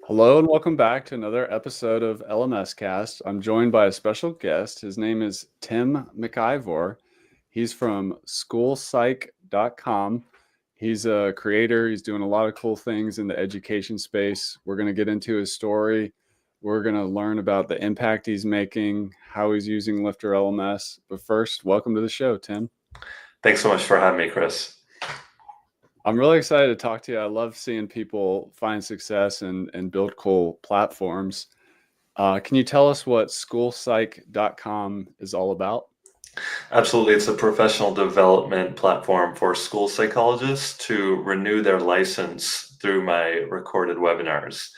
Hello and welcome back to another episode of LMS Cast. I'm joined by a special guest. His name is Tim McIvor. He's from SchoolPsych.com. He's a creator. He's doing a lot of cool things in the education space. We're going to get into his story. We're going to learn about the impact he's making, how he's using LifterLMS. But first, welcome to the show, Tim. Thanks so much for having me, Chris. I'm really excited to talk to you. I love seeing people find success and build cool platforms. Can you tell us what SchoolPsych.com is all about? Absolutely. It's a professional development platform for school psychologists to renew their license through my recorded webinars.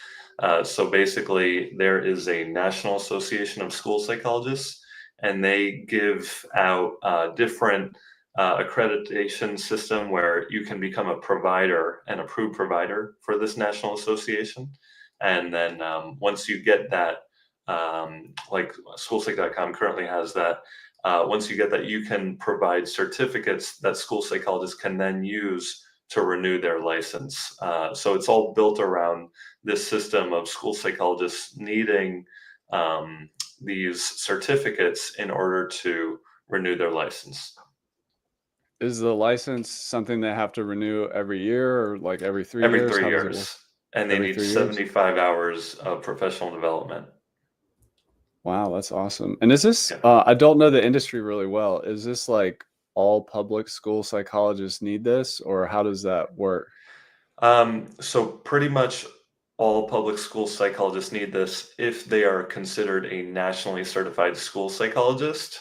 So basically, there is a National Association of School Psychologists, and they give out different accreditation system where you can become a provider, an approved provider for this national association. And then once you get that, like SchoolPsych.com currently has that, once you get that, you can provide certificates that school psychologists can then use to renew their license. So it's all built around this system of school psychologists needing these certificates in order to renew their license. Is the license something they have to renew every year or like every 3 Every years? 3 How does it work? years. And they Every need 3 years? 75 hours of professional development. Wow, that's awesome. And is this, Yeah. I don't know the industry really well. Is this like all public school psychologists need this, or how does that work? So pretty much all public school psychologists need this if they are considered a nationally certified school psychologist.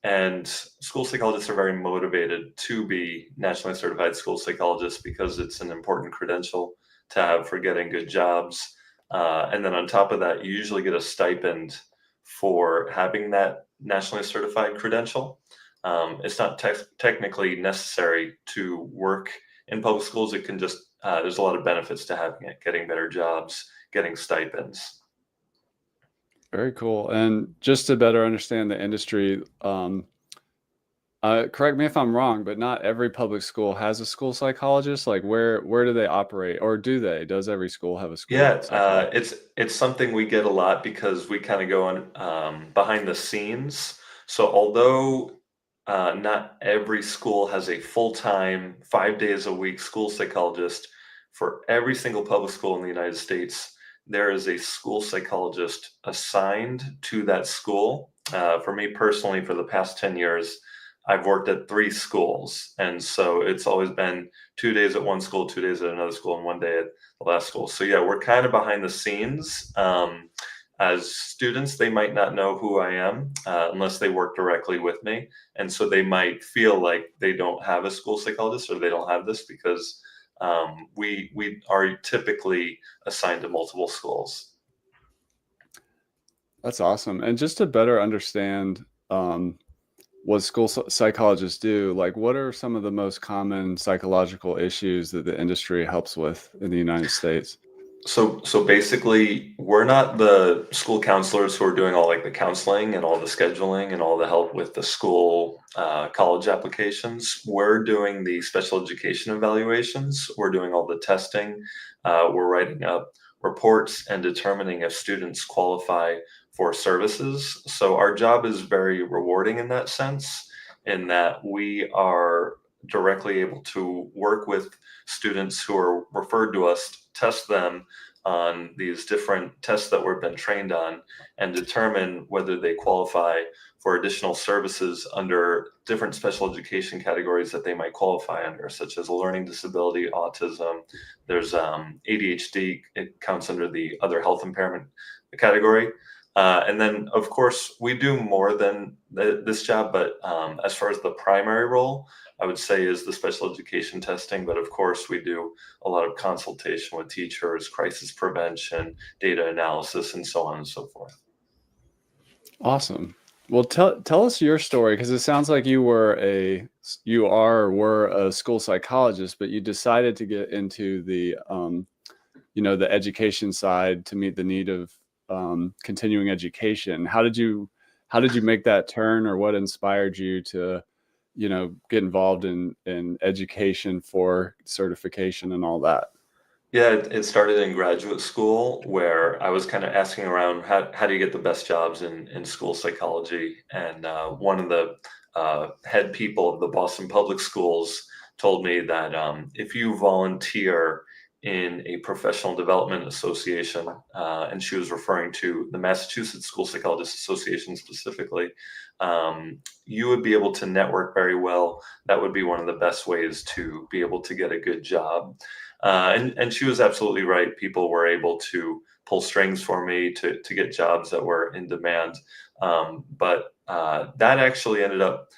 And school psychologists are very motivated to be nationally certified school psychologists because it's an important credential to have for getting good jobs. And then on top of that, you usually get a stipend for having that nationally certified credential. It's not technically necessary to work in public schools. It can just, there's a lot of benefits to having it, getting better jobs, getting stipends. Very cool. And just to better understand the industry, correct me if I'm wrong, but not every public school has a school psychologist. Like where do they operate, or do they? Does every school have a school Yeah, psychologist? it's something we get a lot because we kind of go on behind the scenes. So although not every school has a full-time, 5 days a week school psychologist, for every single public school in the United States, there is a school psychologist assigned to that school. For me personally, for the past 10 years, I've worked at 3 schools. And so it's always been 2 days at one school, 2 days at another school, and 1 day at the last school. So yeah, we're kind of behind the scenes. As students, they might not know who I am unless they work directly with me. And so they might feel like they don't have a school psychologist or they don't have this because we are typically assigned to multiple schools. That's awesome. And just to better understand what school psychologists do, like what are some of the most common psychological issues that the industry helps with in the United States? So basically, we're not the school counselors who are doing all like the counseling and all the scheduling and all the help with the school college applications. We're doing the special education evaluations. We're doing all the testing. We're writing up reports and determining if students qualify for services. So our job is very rewarding in that sense, in that we are directly able to work with students who are referred to us, test them on these different tests that we've been trained on, and determine whether they qualify for additional services under different special education categories that they might qualify under, such as a learning disability, autism. There's ADHD, it counts under the other health impairment category. And then, of course, we do more than this job, but as far as the primary role, I would say is the special education testing. But of course, we do a lot of consultation with teachers, crisis prevention, data analysis, and so on and so forth. Awesome. Well, tell us your story, because it sounds like you were a school psychologist, but you decided to get into the the education side to meet the need of continuing education. How did you make that turn, or what inspired you to get involved in education for certification and all that? Yeah, it started in graduate school where I was kind of asking around how do you get the best jobs in school psychology? And one of the head people of the Boston Public Schools told me that if you volunteer in a professional development association, and she was referring to the Massachusetts School Psychologists Association specifically, you would be able to network very well. That would be one of the best ways to be able to get a good job. And she was absolutely right. People were able to pull strings for me to get jobs that were in demand. But that actually ended up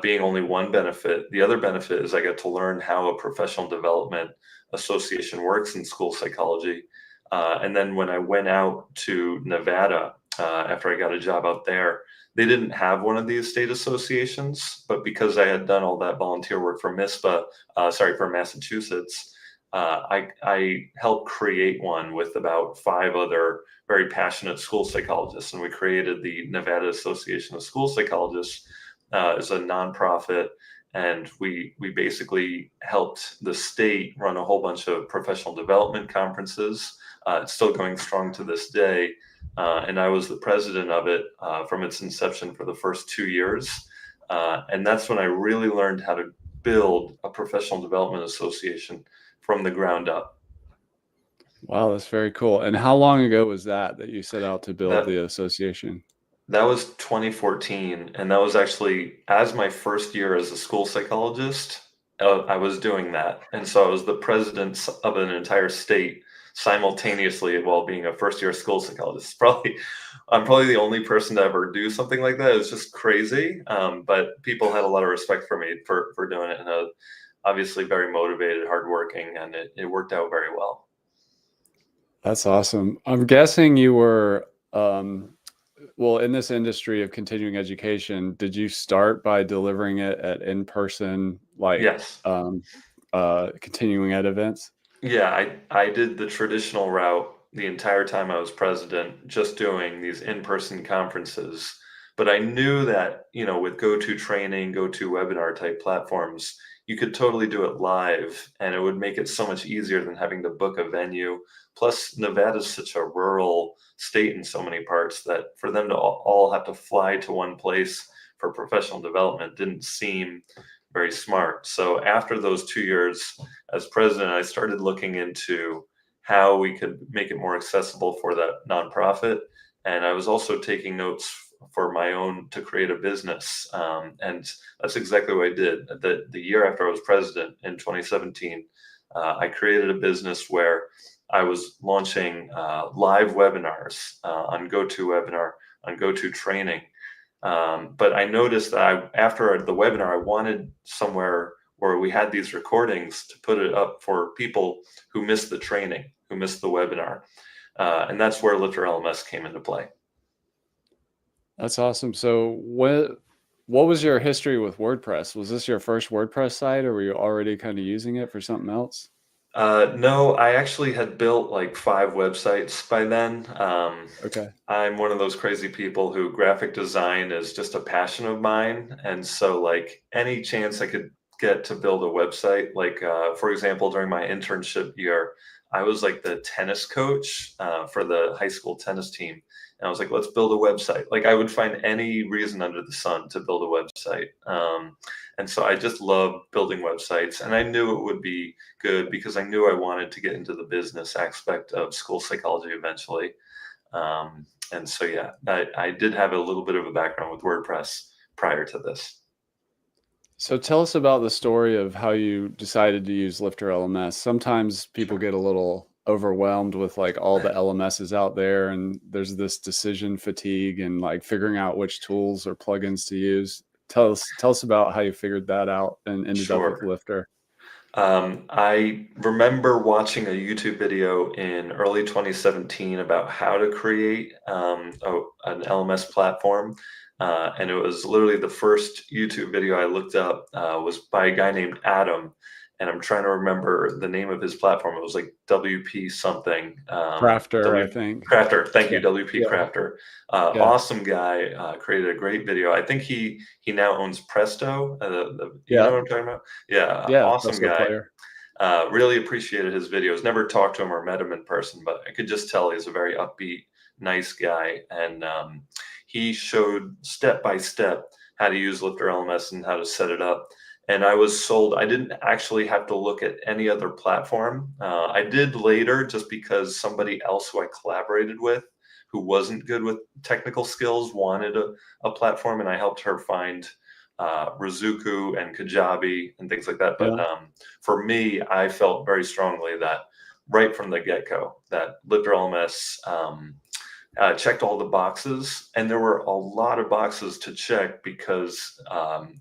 being only one benefit. The other benefit is I got to learn how a professional development association works in school psychology. And then when I went out to Nevada, after I got a job out there, they didn't have one of these state associations, but because I had done all that volunteer work for for Massachusetts, I helped create one with about 5 other very passionate school psychologists, and we created the Nevada Association of School Psychologists as a nonprofit, and we basically helped the state run a whole bunch of professional development conferences. It's still going strong to this day, and I was the president of it from its inception for the first 2 years, and that's when I really learned how to build a professional development association from the ground up. Wow, that's very cool. And how long ago was that you set out to build That the association? that was 2014, and that was actually as my first year as a school psychologist. I was doing that, and so I was the president of an entire state simultaneously while being a first-year school psychologist. I'm probably the only person to ever do something like that. It was just crazy, but people had a lot of respect for me for doing it, and I was obviously very motivated, hardworking, and it worked out very well. That's awesome. I'm guessing you were, well, in this industry of continuing education, did you start by delivering it at in-person, like, Yes. continuing ed events? Yeah, I did the traditional route the entire time I was president, just doing these in-person conferences. But I knew that, with go-to training, go-to webinar type platforms, you could totally do it live and it would make it so much easier than having to book a venue. Plus, Nevada's such a rural state in so many parts that for them to all have to fly to one place for professional development didn't seem very smart. So after those 2 years as president, I started looking into how we could make it more accessible for that nonprofit. And I was also taking notes for my own to create a business. And that's exactly what I did. The year after I was president in 2017, I created a business where I was launching live webinars on GoToWebinar, on GoToTraining. But I noticed that after the webinar, I wanted somewhere where we had these recordings to put it up for people who missed the training, who missed the webinar. And that's where LifterLMS came into play. That's awesome. So what was your history with WordPress? Was this your first WordPress site, or were you already kind of using it for something else? No, I actually had built like 5 websites by then. Okay. I'm one of those crazy people who graphic design is just a passion of mine. And so, like, any chance I could get to build a website, like, for example, during my internship year, I was like the tennis coach for the high school tennis team. And I was like, let's build a website. Like, I would find any reason under the sun to build a website. And so I just love building websites. And I knew it would be good because I knew I wanted to get into the business aspect of school psychology eventually. And so, yeah, I did have a little bit of a background with WordPress prior to this. So tell us about the story of how you decided to use LifterLMS. Sometimes people get a little overwhelmed with like all the LMSs out there, and there's this decision fatigue and like figuring out which tools or plugins to use. Tell us about how you figured that out and ended up with Sure. Lifter. I remember watching a YouTube video in early 2017 about how to create an LMS platform. And it was literally the first YouTube video I looked up was by a guy named Adam. And I'm trying to remember the name of his platform. It was like WP something. Crafter, I think. Crafter. Thank you, Yeah. WP Yeah. Crafter. Yeah. Awesome guy. Created a great video. I think he now owns Presto. You know Yeah. what I'm talking about? Yeah. Yeah. Awesome Presto guy. player. Really appreciated his videos. Never talked to him or met him in person, but I could just tell he's a very upbeat, nice guy. And he showed step by step how to use LifterLMS and how to set it up. And I was sold. I didn't actually have to look at any other platform. I did later, just because somebody else who I collaborated with, who wasn't good with technical skills, wanted a platform, and I helped her find Rizuku and Kajabi and things like that. But Yeah. for me, I felt very strongly that right from the get-go that LifterLMS checked all the boxes, and there were a lot of boxes to check because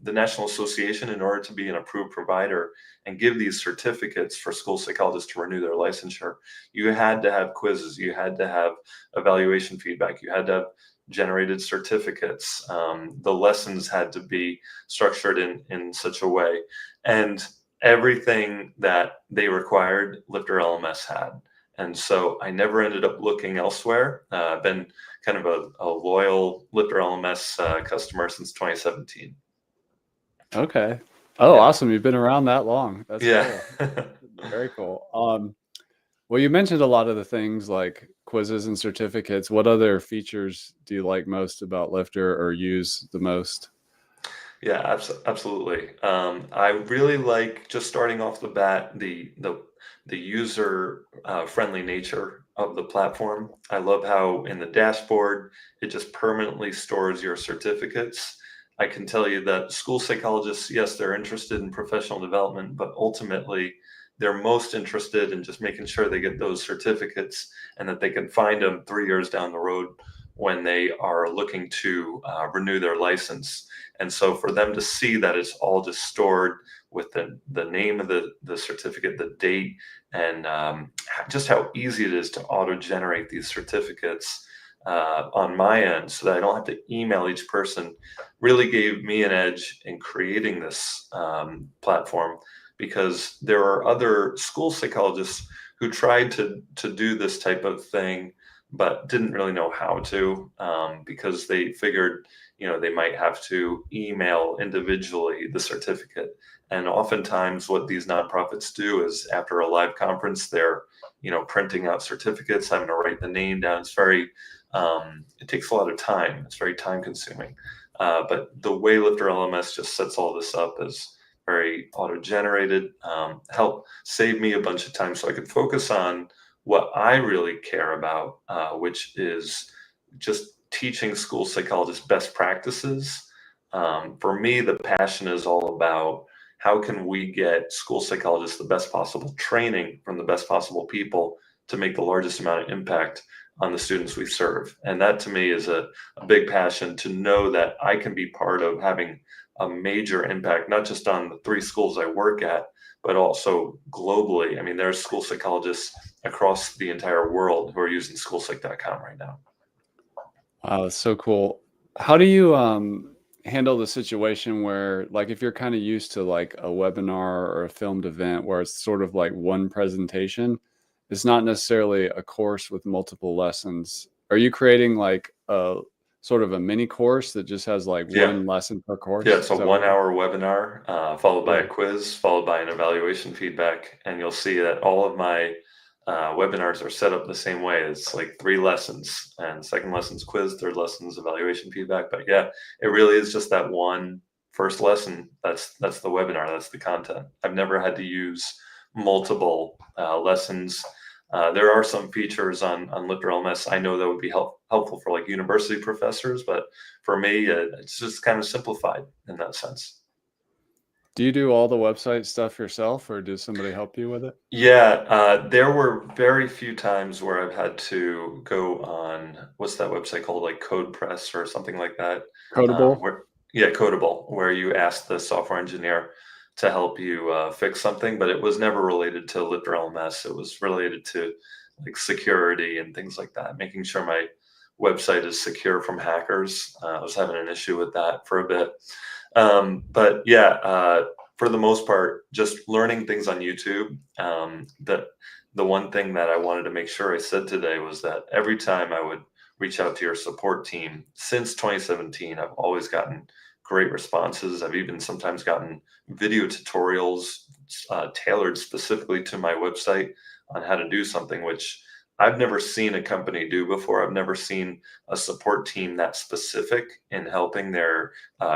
the National Association, in order to be an approved provider and give these certificates for school psychologists to renew their licensure, you had to have quizzes, you had to have evaluation feedback, you had to have generated certificates. The lessons had to be structured in such a way, and everything that they required, LifterLMS had. And so I never ended up looking elsewhere. I've been kind of a loyal LifterLMS customer since 2017. Okay. Oh, Yeah. awesome. You've been around that long. That's Yeah. cool. Very cool. Well, you mentioned a lot of the things like quizzes and certificates. What other features do you like most about Lifter or use the most? Yeah, absolutely. I really like, just starting off the bat, the user friendly nature of the platform. I love how in the dashboard it just permanently stores your certificates. I can tell you that school psychologists, yes, they're interested in professional development, but ultimately they're most interested in just making sure they get those certificates and that they can find them 3 years down the road when they are looking to renew their license. And so for them to see that it's all just stored with the name of the certificate, the date, and just how easy it is to auto generate these certificates on my end, so that I don't have to email each person, really gave me an edge in creating this platform, because there are other school psychologists who tried to do this type of thing but didn't really know how to, because they figured, they might have to email individually the certificate. And oftentimes what these nonprofits do is, after a live conference, they're, printing out certificates, having to write the name down. It's very, it takes a lot of time. It's very time consuming. But the way LifterLMS just sets all this up is very auto generated, help save me a bunch of time so I could focus on what I really care about, which is just teaching school psychologists best practices. For me, the passion is all about how can we get school psychologists the best possible training from the best possible people to make the largest amount of impact on the students we serve. And that to me is a big passion, to know that I can be part of having a major impact, not just on the 3 schools I work at, but also globally. I mean, there's school psychologists across the entire world who are using SchoolPsych.com right now. Wow, that's so cool. How do you handle the situation where, like, if you're kind of used to like a webinar or a filmed event where it's sort of like one presentation, it's not necessarily a course with multiple lessons. Are you creating like a sort of a mini course that just has like Yeah. one lesson per course? Yeah, it's a Is that what it is? 1-hour webinar, followed by Yeah. a quiz, followed by an evaluation feedback. And you'll see that all of my webinars are set up the same way. It's like 3 lessons, and second lesson's quiz, third lesson's evaluation feedback. But yeah, it really is just that one first lesson. That's the webinar. That's the content. I've never had to use multiple lessons. There are some features on LifterLMS I know that would be helpful for like university professors, but for me, it's just kind of simplified in that sense. Do you do all the website stuff yourself, or does somebody help you with it? Yeah, there were very few times where I've had to go on, what's that website called, like CodePress or something like that. Codable? Yeah, Codable, where you ask the software engineer to help you fix something, but it was never related to LifterLMS. It was related to like security and things like that, making sure my website is secure from hackers. I was having an issue with that for a bit. But yeah, for the most part, just learning things on YouTube. The one thing that I wanted to make sure I said today was that every time I would reach out to your support team since 2017, I've always gotten great responses. I've even sometimes gotten video tutorials tailored specifically to my website on how to do something, which I've never seen a company do before. I've never seen a support team that specific in helping their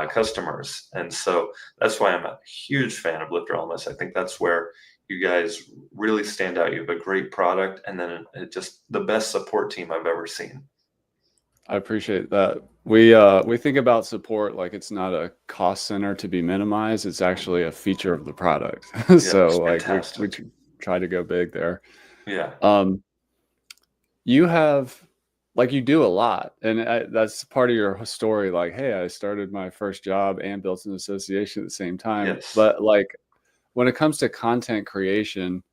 customers. And so that's why I'm a huge fan of LifterLMS. I think that's where you guys really stand out. You have a great product, and then just the best support team I've ever seen. I appreciate that. We think about support like it's not a cost center to be minimized. It's actually a feature of the product. So it's like we fantastic. try to go big there. Yeah. You have like you do a lot, and that's part of your story. Like, hey, I started my first job and built an association at the same time. Yes. But like when it comes to content creation,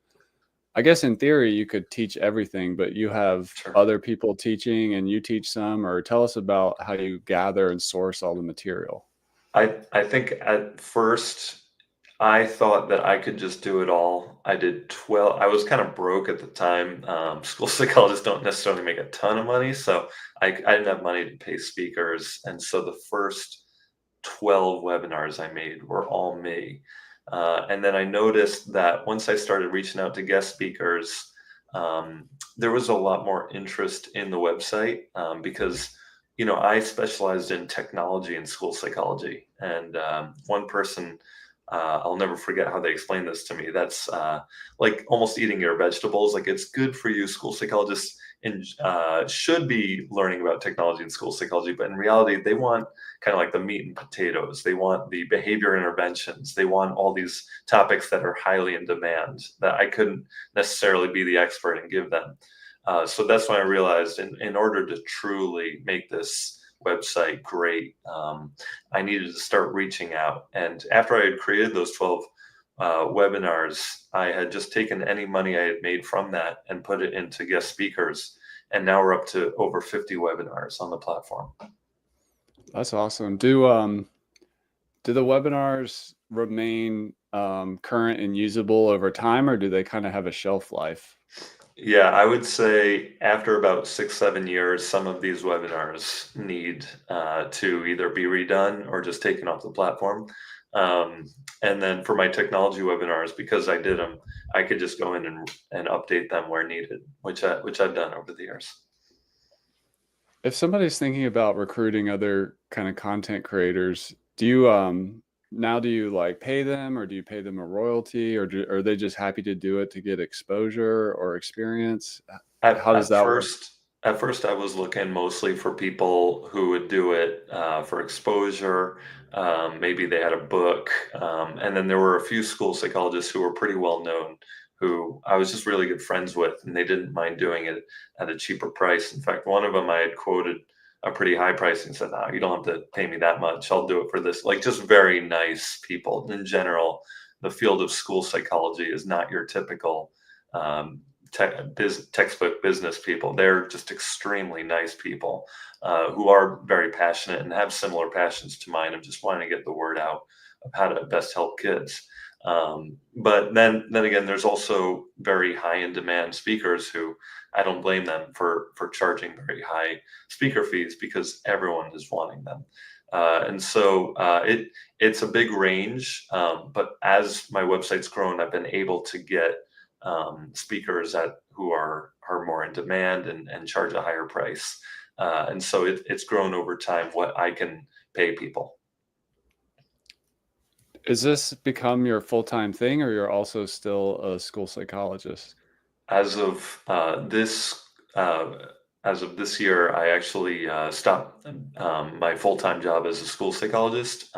I guess in theory you could teach everything, but you have Sure. other people teaching and you teach some, or tell us about how you gather and source all the material. I think at first I thought that I could just do it all. I did 12. I was kind of broke at the time. School psychologists don't necessarily make a ton of money, so I didn't have money to pay speakers. And so the first 12 webinars I made were all me. And then I noticed that once I started reaching out to guest speakers, there was a lot more interest in the website because I specialized in technology and school psychology. And one person, I'll never forget how they explained this to me. That's like almost eating your vegetables. Like it's good for you, school psychologists should be learning about technology and school psychology, but in reality, they want kind of like the meat and potatoes. They want the behavior interventions. They want all these topics that are highly in demand that I couldn't necessarily be the expert and give them. So that's when I realized in order to truly make this website great, I needed to start reaching out. And after I had created those 12 webinars, I had just taken any money I had made from that and put it into guest speakers. And now we're up to over 50 webinars on the platform. That's awesome. Do the webinars remain current and usable over time, or do they kind of have a shelf life? Yeah, I would say after about 6, 7 years, some of these webinars need to either be redone or just taken off the platform. And then for my technology webinars, because I did them, I could just go in and update them where needed, which I've done over the years. If somebody's thinking about recruiting other kind of content creators, do you like pay them, or do you pay them a royalty, or are they just happy to do it to get exposure or experience? At, How does at that work? first, at first, I was looking mostly for people who would do it for exposure. Maybe they had a book, and then there were a few school psychologists who were pretty well known, who I was just really good friends with, and they didn't mind doing it at a cheaper price. In fact, one of them I had quoted a pretty high price and said, "No, you don't have to pay me that much. I'll do it for this." Like just very nice people. In general, the field of school psychology is not your typical um, textbook business people. They're just extremely nice people who are very passionate and have similar passions to mine of just wanting to get the word out of how to best help kids. But then again, there's also very high in demand speakers who I don't blame them for charging very high speaker fees because everyone is wanting them. And so it's a big range. But as my website's grown, I've been able to get speakers who are more in demand and charge a higher price. And so it's grown over time what I can pay people. Is this become your full-time thing, or you're also still a school psychologist? As of uh, as of this year, I actually stopped my full time job as a school psychologist.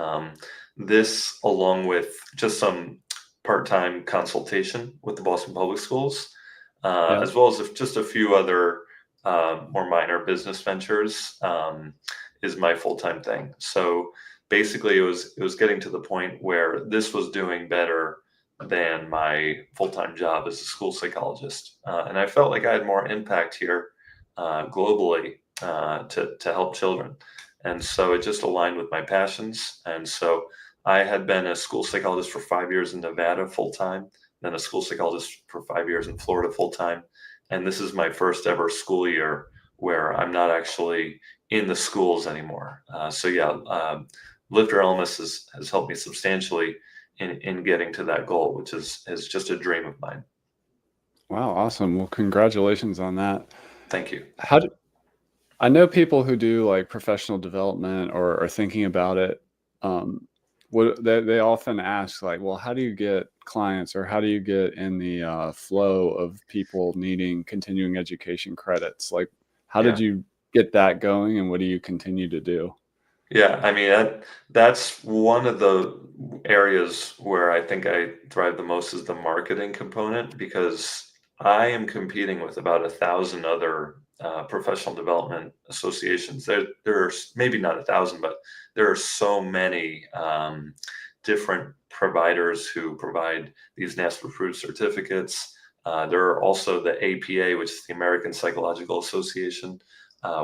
This, along with just some part time consultation with the Boston Public Schools, Yeah. as well as just a few other more minor business ventures, is my full time thing. So basically, it was getting to the point where this was doing better than my full-time job as a school psychologist. And I felt like I had more impact here globally to help children. And so it just aligned with my passions. And so I had been a school psychologist for 5 years in Nevada full-time, then a school psychologist for 5 years in Florida full-time. And this is my first ever school year where I'm not actually in the schools anymore. So yeah, LifterLMS has helped me substantially in getting to that goal, which is just a dream of mine. Wow, awesome. Well, congratulations on that. Thank you. How do I know people who do like professional development or are thinking about it? What they often ask, like, well, how do you get clients, or how do you get in the flow of people needing continuing education credits? Like, how did Yeah. you get that going, and what do you continue to do? Yeah, I mean that's one of the areas where I think I thrive the most is the marketing component because I am competing with about 1,000 other professional development associations. There's maybe not 1,000, but there are so many different providers who provide these NASP approved certificates. There are also the APA, which is the American Psychological Association,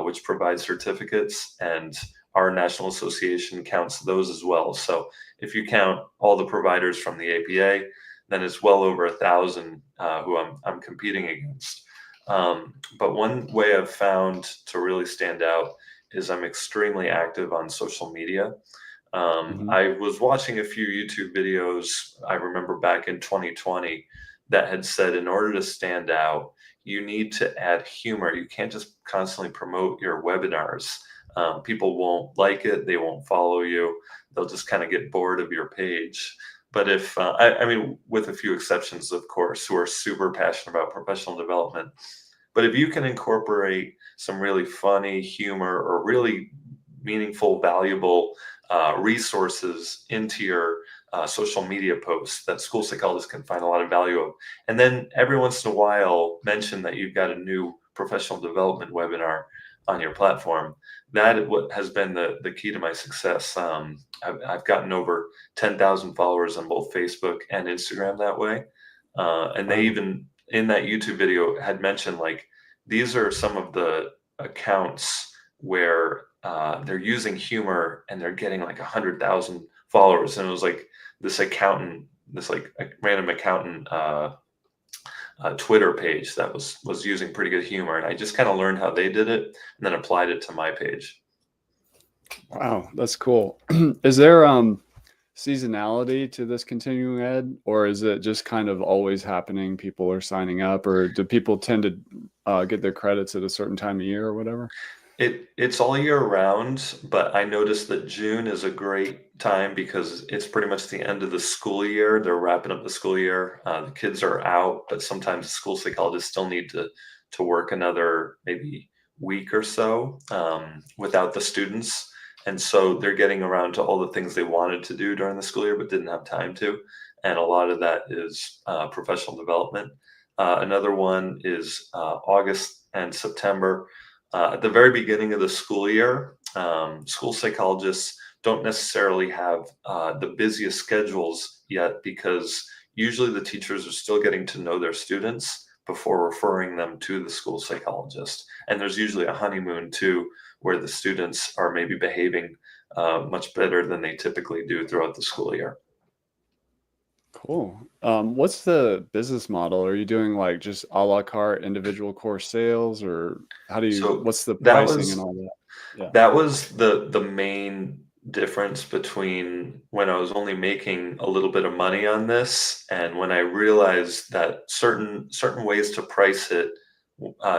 which provides certificates, and our national association counts those as well. So if you count all the providers from the APA, then it's well over 1,000 who I'm competing against. But one way I've found to really stand out is I'm extremely active on social media. Hmm. I was watching a few YouTube videos, I remember back in 2020, that had said in order to stand out, you need to add humor. You can't just constantly promote your webinars. People won't like it, they won't follow you, they'll just kind of get bored of your page. But if, I mean, with a few exceptions, of course, who are super passionate about professional development, but if you can incorporate some really funny humor or really meaningful, valuable resources into your social media posts that school psychologists can find a lot of value of, and then every once in a while mention that you've got a new professional development webinar on your platform, that what has been the key to my success. I've gotten over 10,000 followers on both Facebook and Instagram that way. And they Wow. even in that YouTube video had mentioned like these are some of the accounts where they're using humor and they're getting like 100,000 followers. And it was like this accountant, this like a random accountant Twitter page that was using pretty good humor, and I just kind of learned how they did it and then applied it to my page. Wow, that's cool. Is there seasonality to this continuing ed, or is it just kind of always happening? People are signing up, or do people tend to get their credits at a certain time of year or whatever? It's all year round, but I noticed that June is a great time because it's pretty much the end of the school year. They're wrapping up the school year. The kids are out, but sometimes the school psychologists still need to work another maybe week or so without the students, and so they're getting around to all the things they wanted to do during the school year but didn't have time to. And a lot of that is professional development. Another one is August and September. At the very beginning of the school year, school psychologists don't necessarily have the busiest schedules yet because usually the teachers are still getting to know their students before referring them to the school psychologist. And there's usually a honeymoon too, where the students are maybe behaving much better than they typically do throughout the school year. Cool. What's the business model? Are you doing like just a la carte individual course sales, or So what's the that pricing and was all that? Yeah. That was the main difference between when I was only making a little bit of money on this and when I realized that certain ways to price it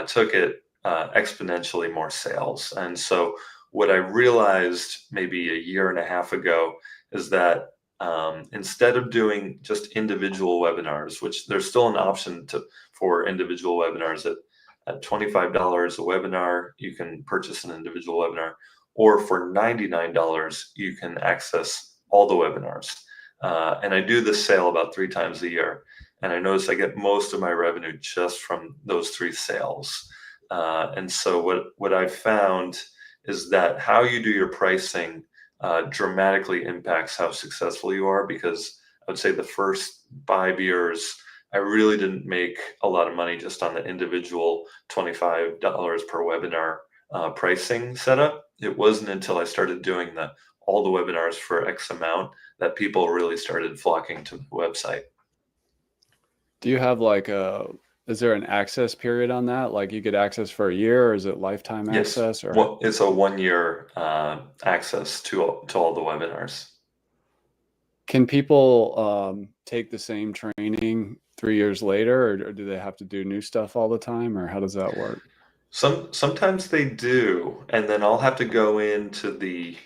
took it exponentially more sales. And so what I realized maybe a year and a half ago is that instead of doing just individual webinars, which there's still an option for individual webinars at $25 a webinar, you can purchase an individual webinar, or for $99, you can access all the webinars. And I do this sale about 3 times a year. And I notice I get most of my revenue just from those 3 sales. And so what I've found is that how you do your pricing dramatically impacts how successful you are, because I would say the first 5 years, I really didn't make a lot of money just on the individual $25 per webinar pricing setup. It wasn't until I started doing all the webinars for X amount that people really started flocking to the website. Do you have like is there an access period on that? Like you get access for a year, or is it lifetime Yes. access, or Well, it's a 1 year access to all the webinars. can people take the same training 3 years later, or do they have to do new stuff all the time, or how does that work? Sometimes they do, and then I'll have to go into the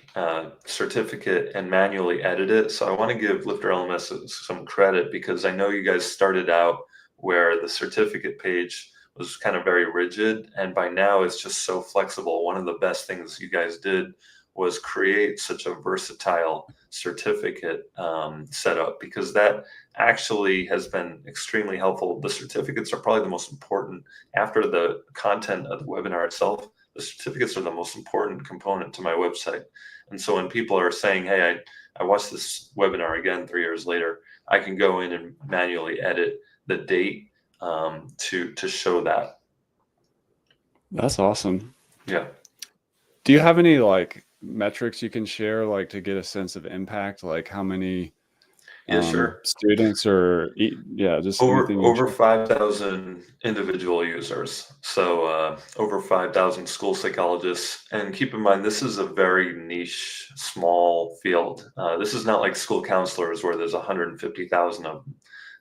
certificate and manually edit it. So I want to give LifterLMS some credit because I know you guys started out where the certificate page was kind of very rigid, and by now it's just so flexible. One of the best things you guys did was create such a versatile certificate setup, because that actually has been extremely helpful. The certificates are probably the most important after the content of the webinar itself. The certificates are the most important component to my website. And so when people are saying, hey, I watched this webinar again 3 years later, I can go in and manually edit the date to show that. That's awesome. Yeah. Do you have any like metrics you can share, like to get a sense of impact, like how many Yeah, sure. students, or just anything you can Over share? 5,000 individual users. So over 5,000 school psychologists. And keep in mind, this is a very niche, small field. This is not like school counselors where there's 150,000 of them.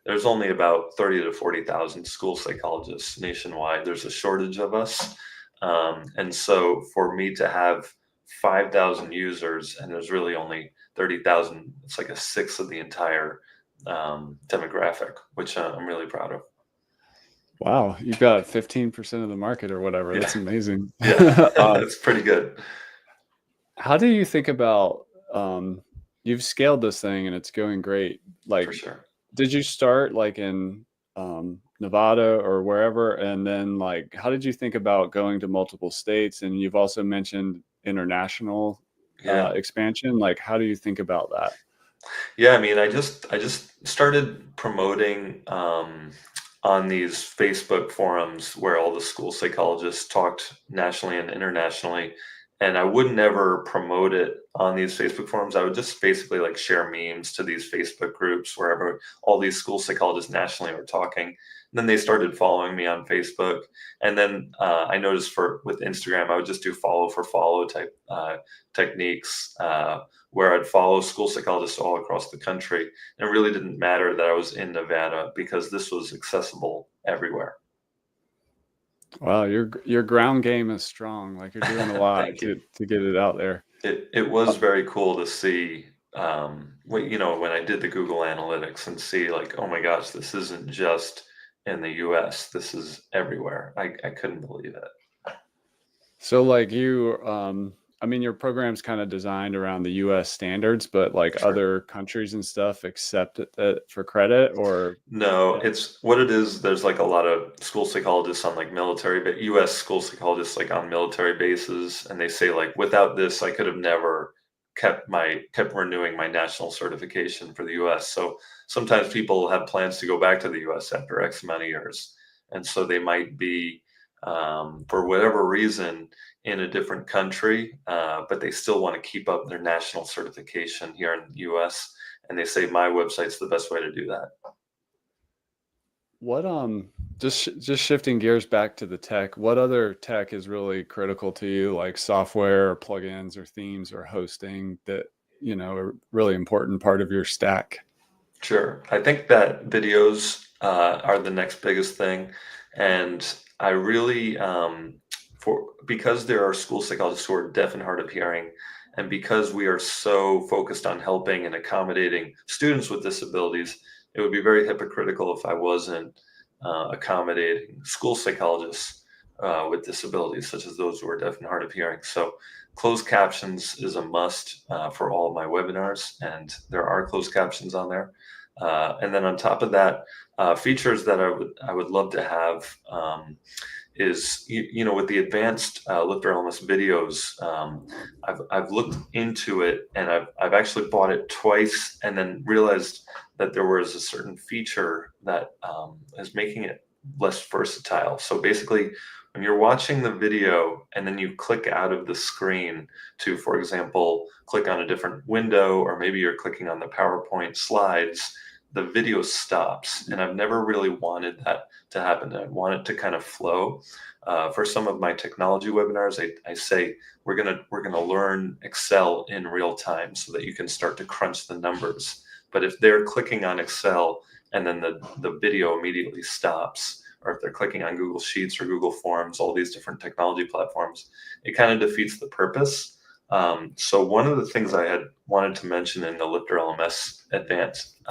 There's only about 30 to 40,000 school psychologists nationwide. There's a shortage of us. And so for me to have 5,000 users and there's really only 30,000, it's like a sixth of the entire demographic, which I'm really proud of. Wow, you've got 15% of the market or whatever. Yeah. That's amazing. Yeah, that's pretty good. How do you think about you've scaled this thing and it's going great. Like, For sure. did you start like in Nevada or wherever, and then like how did you think about going to multiple states? And you've also mentioned international Yeah. expansion. Like, how do you think about that? Yeah, I mean, I just started promoting on these Facebook forums where all the school psychologists talked nationally and internationally, and I would never promote it on these Facebook forums. I would just basically like share memes to these Facebook groups wherever all these school psychologists nationally were talking. And then they started following me on Facebook, and then I noticed with Instagram, I would just do follow for follow type techniques. Where I'd follow school psychologists all across the country. And it really didn't matter that I was in Nevada because this was accessible everywhere. Wow, your ground game is strong. Like you're doing a lot Thank you. to get it out there. It was very cool to see when I did the Google Analytics and see like, oh my gosh, this isn't just in the US, this is everywhere. I couldn't believe it. So like I mean, your program's kind of designed around the US standards, but like Sure. other countries and stuff accept it for credit, or No, it's what it is. There's like a lot of school psychologists on like military, but US school psychologists like on military bases, and they say like without this, I could have never kept renewing my national certification for the US. So sometimes people have plans to go back to the US after X amount of years, and so they might be for whatever reason in a different country, but they still want to keep up their national certification here in the US, and they say my website's the best way to do that. what just shifting gears back to the tech, what other tech is really critical to you, like software or plugins or themes or hosting that, are really important part of your stack? Sure. I think that videos are the next biggest thing. And I really, because there are school psychologists who are deaf and hard of hearing, and because we are so focused on helping and accommodating students with disabilities, it would be very hypocritical if I wasn't accommodating school psychologists with disabilities, such as those who are deaf and hard of hearing. So closed captions is a must for all of my webinars, and there are closed captions on there. And then on top of that, features that I would love to have is with the advanced LifterLMS videos. I've looked into it, and I've actually bought it twice, and then realized that there was a certain feature that is making it less versatile. So basically, when you're watching the video and then you click out of the screen to, for example, click on a different window, or maybe you're clicking on the PowerPoint slides, the video stops, and I've never really wanted that to happen. I want it to kind of flow. For some of my technology webinars, I say we're gonna learn Excel in real time so that you can start to crunch the numbers. But if they're clicking on Excel and then the video immediately stops, or if they're clicking on Google Sheets or Google Forms, all these different technology platforms, it kind of defeats the purpose. So one of the things I had wanted to mention in the LifterLMS Advanced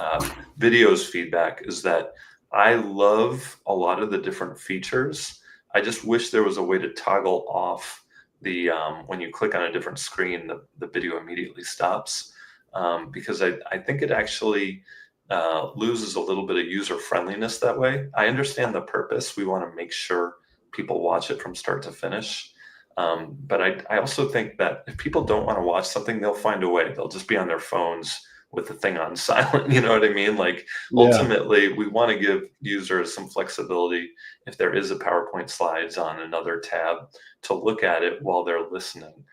videos feedback is that I love a lot of the different features. I just wish there was a way to toggle off the when you click on a different screen, the video immediately stops, because I think it actually loses a little bit of user friendliness that way. I understand the purpose. We want to make sure people watch it from start to finish. But I also think that if people don't want to watch something, they'll find a way. They'll just be on their phones with the thing on silent. You know what I mean? Like, ultimately, we want to give users some flexibility if there is a PowerPoint slides on another tab to look at it while they're listening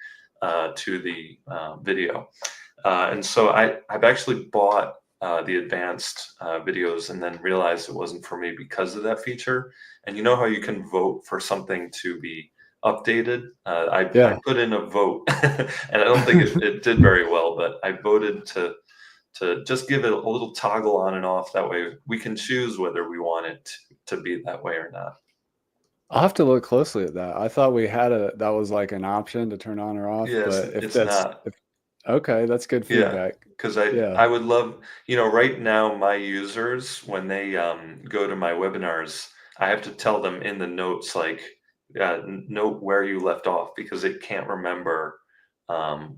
to the video. And so I've actually bought the advanced videos and then realized it wasn't for me because of that feature. And you know how you can vote for something to be updated? I put in a vote and I don't think it did very well, but I voted to just give it a little toggle on and off. That way we can choose whether we want it to be that way or not. I'll have to look closely at that. I thought we had that was like an option to turn on or off, Yes, but if it's that's not. okay, that's good Yeah, feedback. because I would love, right now my users, when they go to my webinars, I have to tell them in the notes, like, note where you left off, because it can't remember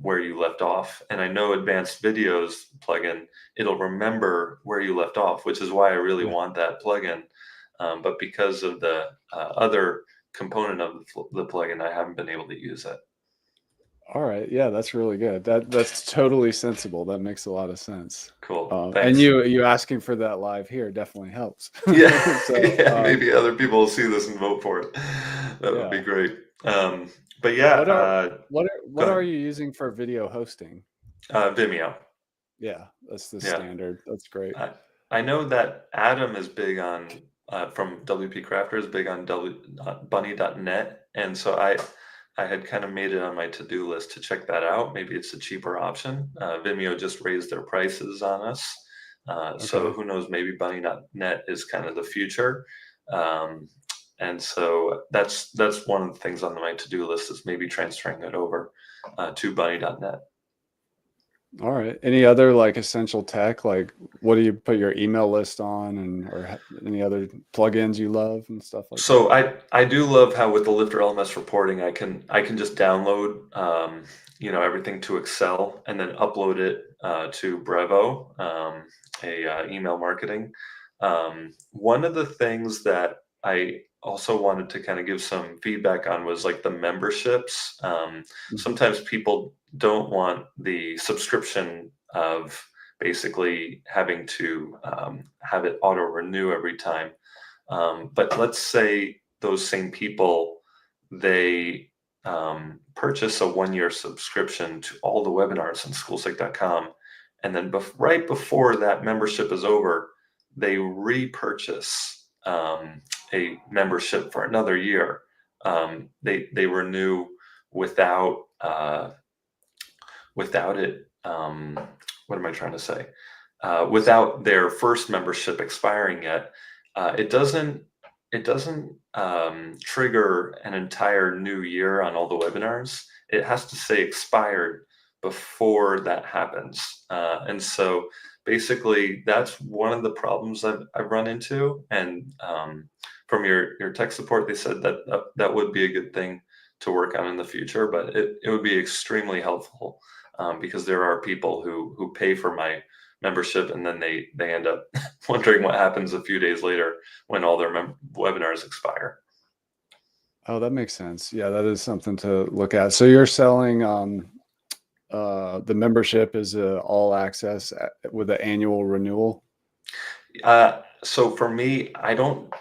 where you left off. And I know Advanced Videos plugin, it'll remember where you left off, which is why I really want that plugin. But because of the other component of the plugin, I haven't been able to use it. All right. Yeah, that's really good. That's totally sensible. That makes a lot of sense. Cool. And Thanks. you asking for that live here definitely helps. Yeah, So, yeah, maybe other people will see this and vote for it. That would be yeah. great. But yeah, What go are ahead. you using for video hosting? Vimeo. Yeah, that's the Yeah, standard. That's great. I know that Adam is big on from WP Crafter is big on bunny.net, and so I had kind of made it on my to-do list to check that out. Maybe it's a cheaper option. Vimeo just raised their prices on us. So who knows, maybe bunny.net is kind of the future. And so that's one of the things on my to-do list is maybe transferring it over to bunny.net. All right. Any other like essential tech? Like what do you put your email list on, or any other plugins you love and stuff like that? So I do love how with the LifterLMS reporting, I can just download everything to Excel and then upload it to Brevo, a email marketing. One of the things that I also wanted to kind of give some feedback on was like the memberships. Sometimes people don't want the subscription of basically having to have it auto renew every time. But let's say those same people, they purchase a 1-year subscription to all the webinars on SchoolPsych.com, and then right before that membership is over, they repurchase a membership for another year. They renew without it. What am I trying to say? Without their first membership expiring yet. It doesn't trigger an entire new year on all the webinars. It has to say expired before that happens. And so basically that's one of the problems I've run into. And from your tech support, they said that would be a good thing to work on in the future, but it would be extremely helpful because there are people who pay for my membership and then they end up wondering what happens a few days later when all their webinars expire. Oh, that makes sense. Yeah, that is something to look at. So you're selling the membership is all access with an annual renewal? So for me,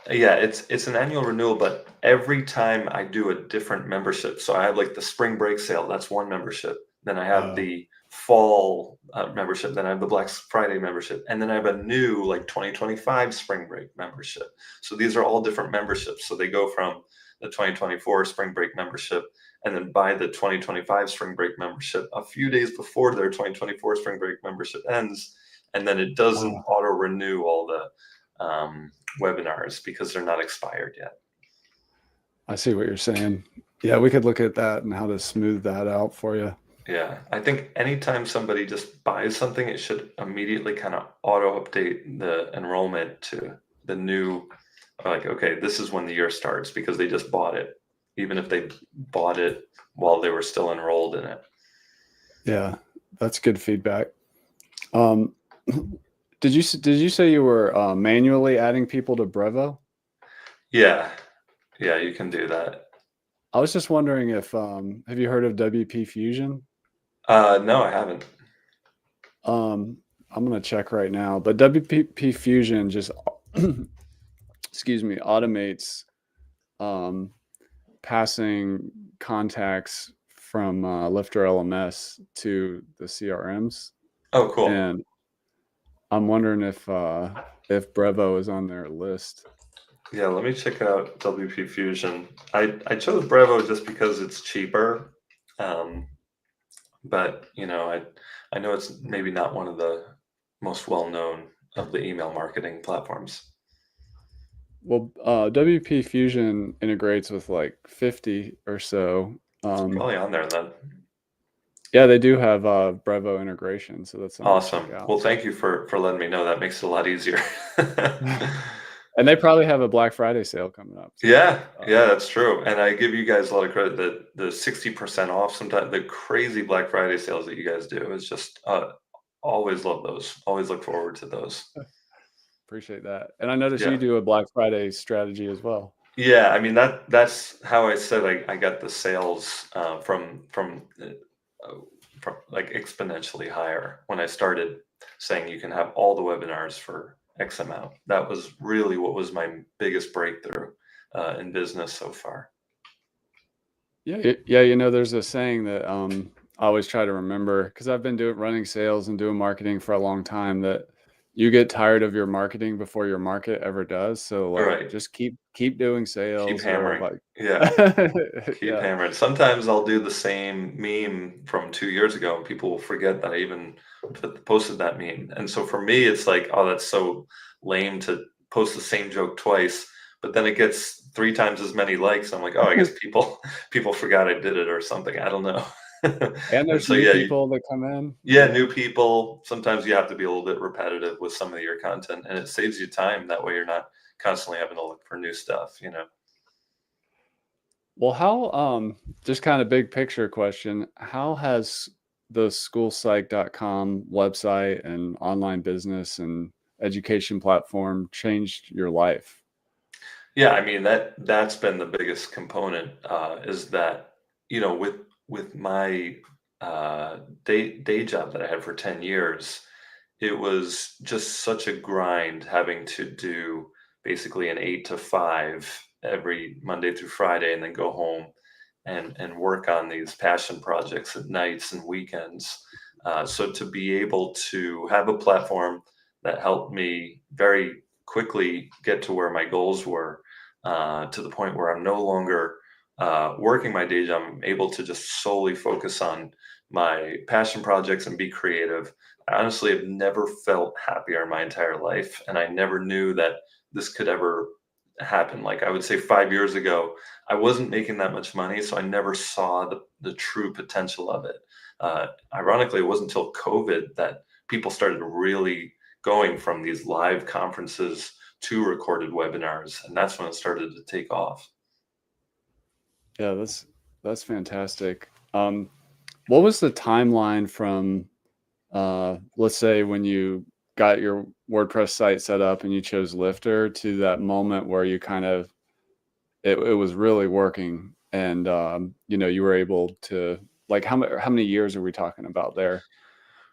it's an annual renewal, but every time I do a different membership. So I have like the spring break sale, that's one membership. Then I have the fall membership, then I have the Black Friday membership, and then I have a new like 2025 spring break membership. So these are all different memberships. So they go from the 2024 spring break membership and then buy the 2025 spring break membership a few days before their 2024 spring break membership ends. And then it doesn't auto renew all the webinars because they're not expired yet. I see what you're saying. Yeah, we could look at that and how to smooth that out for you. Yeah, I think anytime somebody just buys something, it should immediately kind of auto update the enrollment to the new, like, okay, this is when the year starts because they just bought it, even if they bought it while they were still enrolled in it. Yeah, that's good feedback. Did you say you were manually adding people to Brevo? Yeah, you can do that. I was just wondering if have you heard of WP Fusion? No, I haven't. I'm gonna check right now, but WP Fusion just excuse me, automates passing contacts from LifterLMS to the CRMs. Oh, cool. And I'm wondering if Brevo is on their list. Yeah, let me check out WP Fusion. I chose Brevo just because it's cheaper. But I know it's maybe not one of the most well-known of the email marketing platforms. Well, WP Fusion integrates with like 50 or so. It's probably on there then. Yeah, they do have Brevo integration, so that's awesome. Well, thank you for letting me know. That makes it a lot easier. And they probably have a Black Friday sale coming up. So, yeah, that's true. And I give you guys a lot of credit that the 60% off, sometimes the crazy Black Friday sales that you guys do is just always love those. Always look forward to those. Appreciate that. And I noticed you do a Black Friday strategy as well. Yeah, I mean that's how I said I got the sales from like exponentially higher when I started saying you can have all the webinars for X amount. That was really what was my biggest breakthrough in business so far. Yeah, there's a saying that I always try to remember because I've been running sales and doing marketing for a long time, that you get tired of your marketing before your market ever does. So like, just keep doing sales. Keep hammering. Like, keep hammering. Sometimes I'll do the same meme from 2 years ago and people will forget that I even posted that meme. And so for me, it's like, oh, that's so lame to post the same joke twice. But then it gets 3 times as many likes. I'm like, oh, I guess people forgot I did it or something. I don't know. And there's new people that come in. Yeah, new people. Sometimes you have to be a little bit repetitive with some of your content, and it saves you time. That way you're not constantly having to look for new stuff, Well, how, just kind of big picture question, how has the SchoolPsych.com website and online business and education platform changed your life? Yeah, I mean that's been the biggest component is that with my day job that I had for 10 years, it was just such a grind having to do basically an 8 to 5 every Monday through Friday and then go home and work on these passion projects at nights and weekends. So to be able to have a platform that helped me very quickly get to where my goals were, to the point where I'm no longer working my day job, I'm able to just solely focus on my passion projects and be creative. I honestly have never felt happier in my entire life, and I never knew that this could ever happen. Like I would say 5 years ago, I wasn't making that much money, so I never saw the true potential of it. Ironically, it wasn't until COVID that people started really going from these live conferences to recorded webinars, and that's when it started to take off. Yeah, that's fantastic. What was the timeline from, let's say, when you got your WordPress site set up and you chose Lifter to that moment where you kind of, it was really working and, you were able to, like, how many years are we talking about there?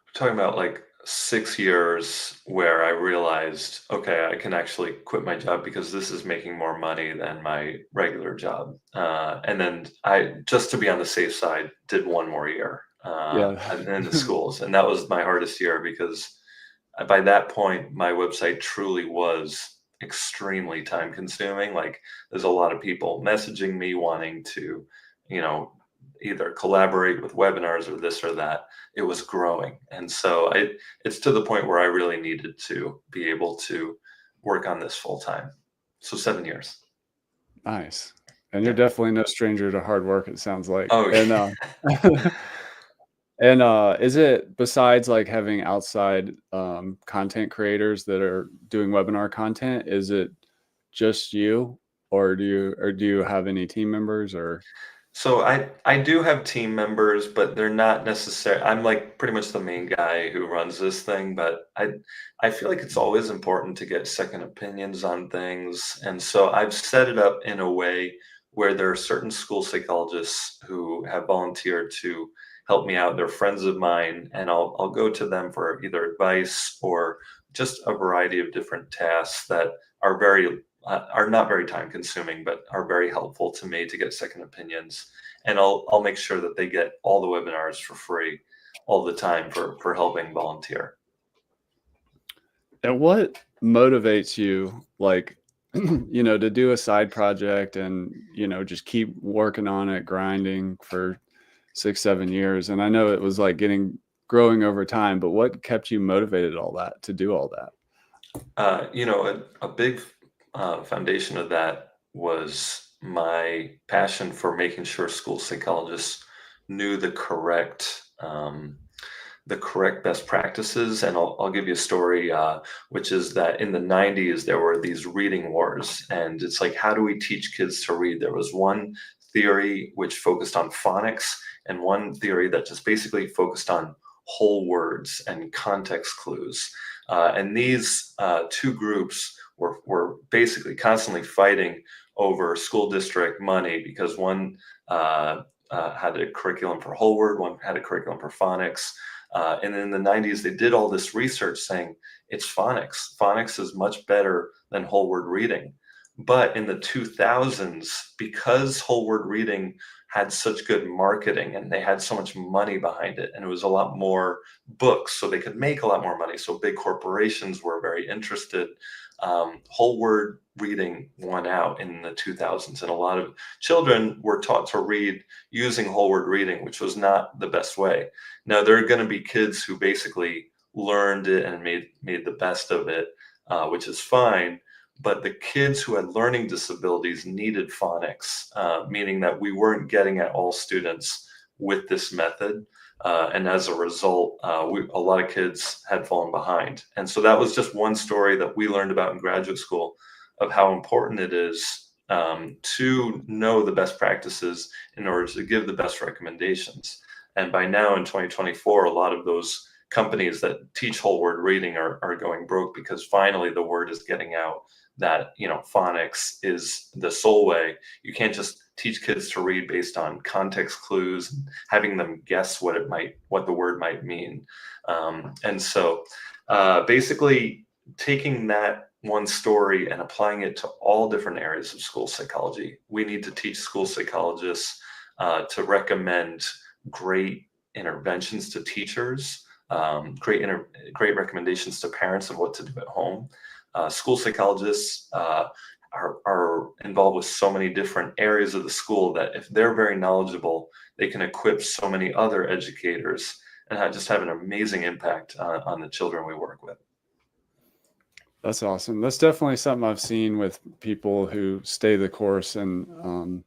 We're talking about like 6 years where I realized, okay, I can actually quit my job because this is making more money than my regular job. And then I, just to be on the safe side, did 1 more year. Yeah. in the schools. And that was my hardest year because by that point, my website truly was extremely time consuming. Like there's a lot of people messaging me wanting to, you know, either collaborate with webinars or this or that. It was growing. And so it's to the point where I really needed to be able to work on this full time. So 7 years. Nice. And you're Yeah. definitely no stranger to hard work, it sounds like. Oh, And and is it, besides like having outside content creators that are doing webinar content, is it just you, or do you have any team members or? so I do have team members, but they're not necessary. I'm like pretty much the main guy who runs this thing, but I feel like it's always important to get second opinions on things. And so I've set it up in a way where there are certain school psychologists who have volunteered to help me out. They're friends of mine, and I'll go to them for either advice or just a variety of different tasks that are very are not very time consuming, but are very helpful to me to get second opinions. And I'll make sure that they get all the webinars for free all the time for helping volunteer. And what motivates you, like, to do a side project and, just keep working on it, grinding for 6, 7 years? And I know it was like growing over time, but what kept you motivated to do all that? A big foundation of that was my passion for making sure school psychologists knew the correct best practices. And I'll give you a story, which is that in the 90s, there were these reading wars. And it's like, how do we teach kids to read? There was one theory which focused on phonics, and one theory that just basically focused on whole words and context clues. And these two groups were basically constantly fighting over school district money because one had a curriculum for whole word, one had a curriculum for phonics. And in the 90s, they did all this research saying it's phonics. Phonics is much better than whole word reading. But in the 2000s, because whole word reading had such good marketing and they had so much money behind it, and it was a lot more books, so they could make a lot more money. So big corporations were very interested. Whole word reading won out in the 2000s, and a lot of children were taught to read using whole word reading, which was not the best way. Now, there are going to be kids who basically learned it and made the best of it, which is fine. But the kids who had learning disabilities needed phonics, meaning that we weren't getting at all students with this method. And as a result, a lot of kids had fallen behind. And so that was just one story that we learned about in graduate school of how important it is to know the best practices in order to give the best recommendations. And by now in 2024, a lot of those companies that teach whole word reading are going broke because finally the word is getting out that phonics is the sole way. You can't just teach kids to read based on context clues and having them guess what the word might mean. And so basically taking that one story and applying it to all different areas of school psychology. We need to teach school psychologists to recommend great interventions to teachers, great recommendations to parents of what to do at home. School psychologists are involved with so many different areas of the school that if they're very knowledgeable, they can equip so many other educators and just have an amazing impact on the children we work with. That's awesome. That's definitely something I've seen with people who stay the course and,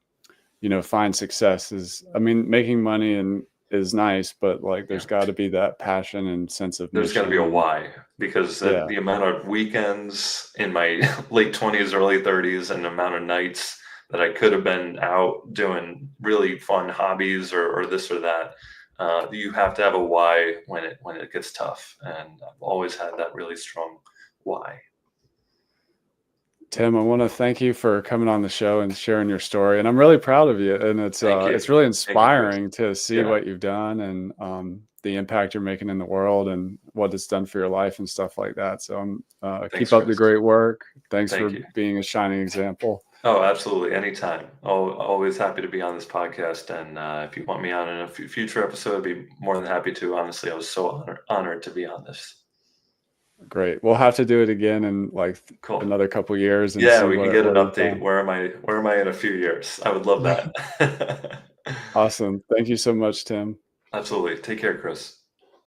find success making money is nice, but like there's got to be that passion and sense of there's got to be a why, because the amount of weekends in my late 20s, early 30s, and the amount of nights that I could have been out doing really fun hobbies or this or that, you have to have a why when it gets tough. And I've always had that really strong why. Tim, I want to thank you for coming on the show and sharing your story. And I'm really proud of you. And it's really inspiring to see what you've done and the impact you're making in the world and what it's done for your life and stuff like that. So keep up the great work. Thanks for being a shining example. Oh, absolutely. Anytime. Always happy to be on this podcast. And if you want me on in a future episode, I'd be more than happy to. Honestly, I was so honored to be on this. Great. We'll have to do it again in like Cool. another couple years and Yeah, see we can get an what we've update. done. Where am I in a few years? I would love that. Awesome. Thank you so much, Tim. Absolutely. Take care, Chris.